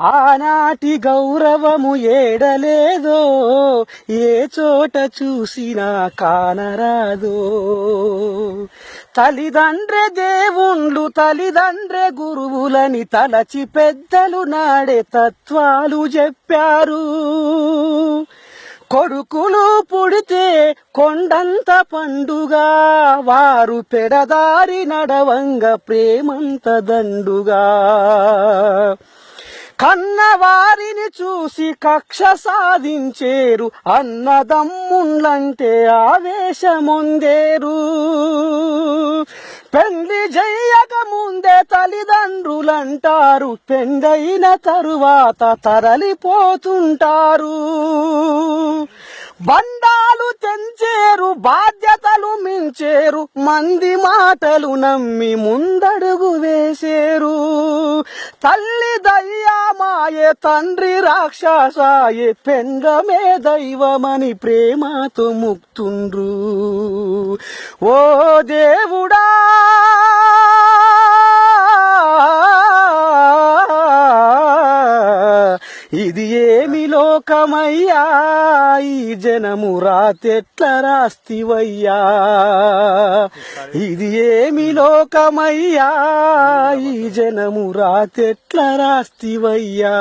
ఆనాటి గౌరవము ఏడలేదో, ఏ చోట చూసినా కానరాదో. తల్లిదండ్రే దేవుండ్లు, తల్లిదండ్రే గురువులని తలచి పెద్దలు నాడే తత్వాలు చెప్పారు. కొడుకులు పుడితే కొండంత పండుగా, వారు పెడదారి నడవంగ ప్రేమంత దండుగా. కన్నవారిని చూసి కక్ష సాధించేరు, అన్నదమ్ముళ్ళంటే ఆవేశమొందేరు. పెళ్లి చెయ్యక ముందే తల్లిదండ్రులంటారు, పెండైన తరువాత తరలిపోతుంటారు. బండాలు తెంచేరు, బాధ్యతలు మించేరు, మంది మాటలు నమ్మి ముందడుగు వేసేరు. తల్లి దయ్యామాయే, తండ్రి రాక్షసాయే, పెండమే దైవమని ప్రేమతో ముక్తుండ్రు. ఓ దేవుడా, ఇది ఏమి లోకమయ్యా, ఈ జనము రాతెట్ల రాస్తివయ్యా. ఇది ఏమి లోకమయ్యా, ఈ జనము రాతెట్ల రాస్తివయ్యా.